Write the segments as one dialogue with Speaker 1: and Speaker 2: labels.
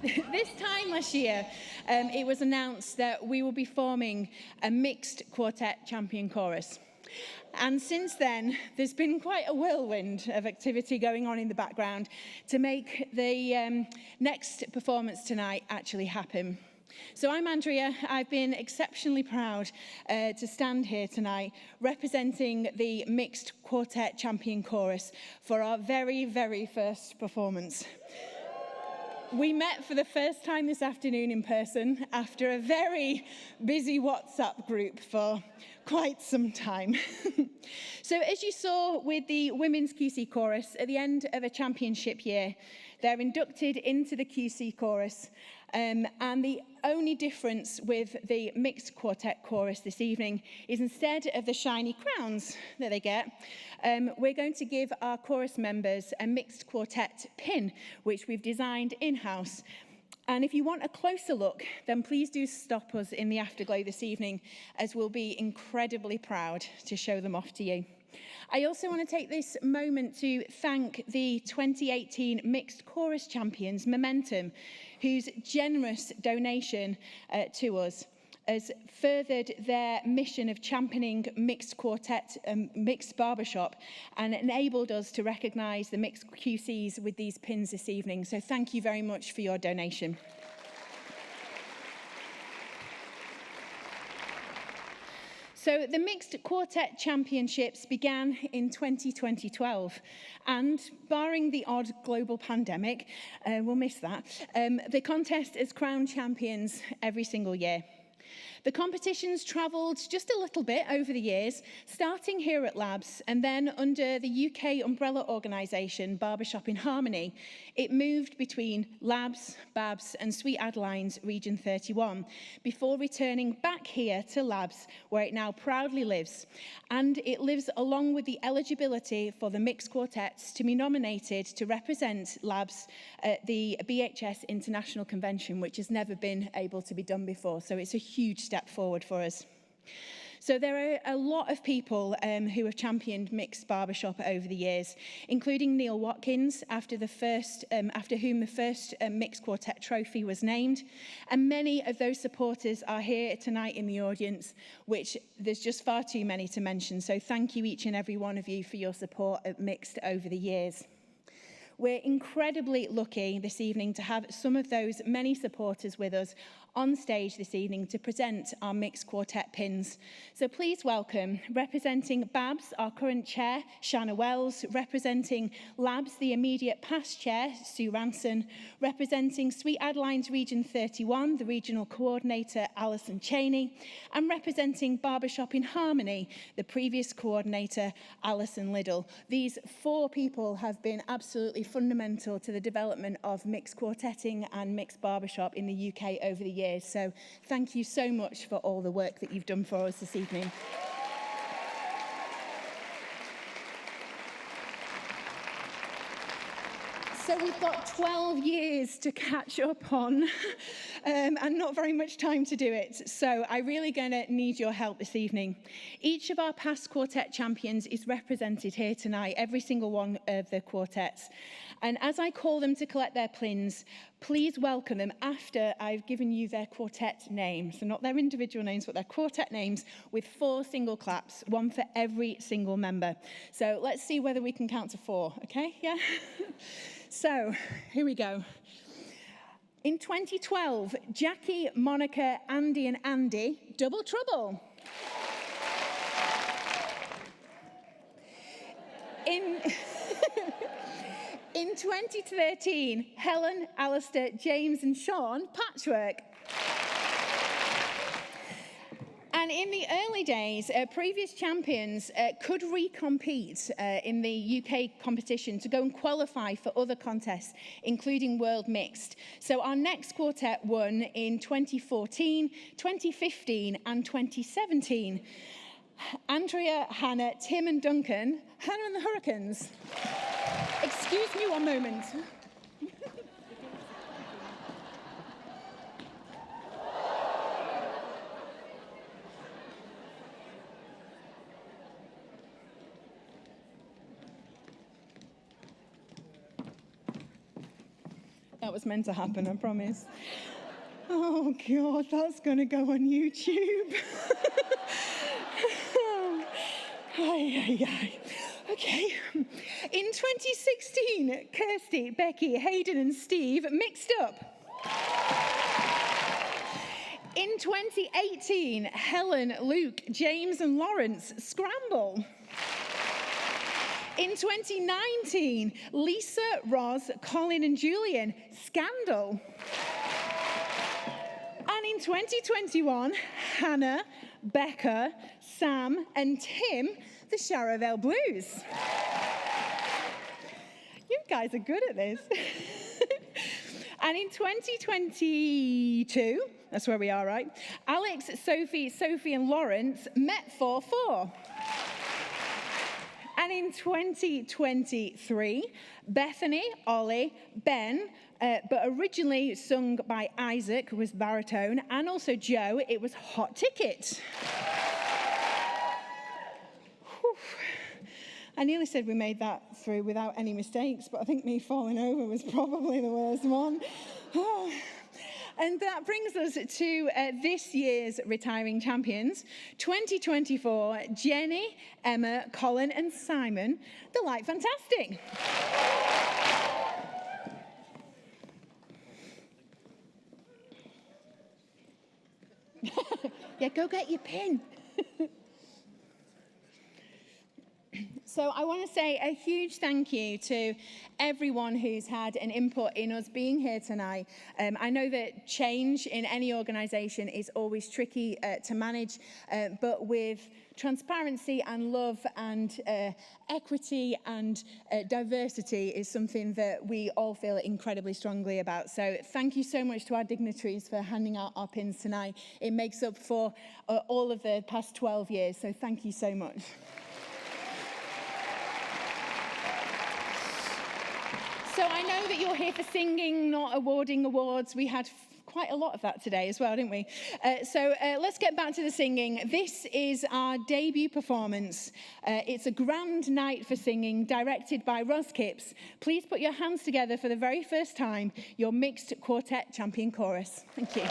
Speaker 1: This time last year, it was announced that we will be forming a mixed quartet champion chorus. And since then, there's been quite a whirlwind of activity going on in the background to make the next performance tonight actually happen. So I'm Andrea. I've been exceptionally proud to stand here tonight representing the Mixed Quartet Champion Chorus for our very, very first performance. We met for the first time this afternoon in person after a very busy WhatsApp group for quite some time. So as you saw with the Women's QC Chorus, at the end of a championship year, they're inducted into the QC Chorus. And the only difference with the Mixed Quartet Chorus this evening is instead of the shiny crowns that they get, we're going to give our chorus members a Mixed Quartet pin, which we've designed in-house. And if you want a closer look, then please do stop us in the afterglow this evening, as we'll be incredibly proud to show them off to you. I also want to take this moment to thank the 2018 Mixed Chorus Champions, Momentum, whose generous donation to us has furthered their mission of championing mixed quartet and mixed barbershop and enabled us to recognise the mixed QCs with these pins this evening. So thank you very much for your donation. So the Mixed Quartet Championships began in 2012, and barring the odd global pandemic, we'll miss that, the contest is crowned champions every single year. The competitions travelled just a little bit over the years, starting here at LABBS and then under the UK umbrella organisation Barbershop in Harmony. It moved between LABBS, BABS and Sweet Adeline's Region 31 before returning back here to LABBS, where it now proudly lives. And it lives along with the eligibility for the mixed quartets to be nominated to represent LABBS at the BHS International Convention, which has never been able to be done before. So it's a huge step forward for us. So there are a lot of people who have championed mixed barbershop over the years, including Neil Watkins, after whom the first mixed quartet trophy was named. And many of those supporters are here tonight in the audience, which there's just far too many to mention. So thank you, each and every one of you, for your support at Mixed over the years. We're incredibly lucky this evening to have some of those many supporters with us on stage this evening to present our mixed quartet pins. So please welcome, representing BABS, our current chair, Shanna Wells, representing LABBS, the immediate past chair, Sue Ranson, representing Sweet Adeline's Region 31, the regional coordinator, Alison Cheney, and representing Barbershop in Harmony, the previous coordinator, Alison Liddell. These four people have been absolutely fundamental to the development of mixed quartetting and mixed barbershop in the UK over the years. So thank you so much for all the work that you've done for us this evening. So we've got 12 years to catch up on and not very much time to do it. So I'm really going to need your help this evening. Each of our past quartet champions is represented here tonight, every single one of the quartets. And as I call them to collect their pins, please welcome them after I've given you their quartet names. So not their individual names, but their quartet names, with 4 single claps, one for every single member. So let's see whether we can count to 4, okay? Yeah? So, here we go. In 2012, Jackie, Monica, Andy and Andy, Double Trouble. In 2013, Helen, Alistair, James and Sean, Patchwork. And in the early days, previous champions could recompete in the UK competition to go and qualify for other contests, including World Mixed. So our next quartet won in 2014, 2015 and 2017. Andrea, Hannah, Tim and Duncan, Hannah and the Hurricanes. Excuse me one moment. That was meant to happen, I promise. Oh, God, that's going to go on YouTube. Okay. In 2016, Kirsty, Becky, Hayden and Steve mixed up. In 2018, Helen, Luke, James and Lawrence scramble. In 2019, Lisa, Roz, Colin and Julian scandal. And in 2021, Hannah, Becca, Sam and Tim, the Sharavale Blues. You guys are good at this. And in 2022, that's where we are, right? Alex, Sophie and Lawrence met 4-4. And in 2023, Bethany, Ollie, Ben, but originally sung by Isaac, who was baritone, and also Joe, it was Hot Ticket. I nearly said we made that through without any mistakes, but I think me falling over was probably the worst one. And that brings us to this year's retiring champions. 2024, Jenny, Emma, Colin and Simon, the Light Fantastic. Yeah, go get your pin. So I want to say a huge thank you to everyone who's had an input in us being here tonight. I know that change in any organisation is always tricky to manage, but with transparency and love and equity and diversity is something that we all feel incredibly strongly about. So thank you so much to our dignitaries for handing out our pins tonight. It makes up for all of the past 12 years, so thank you so much. So I know that you're here for singing, not awarding awards. We had quite a lot of that today as well, didn't we? So let's get back to the singing. This is our debut performance. It's a grand night for singing, directed by Ros Kipps. Please put your hands together for the very first time, your mixed quartet champion chorus. Thank you.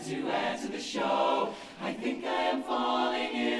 Speaker 2: To add to the show, I think I am falling in.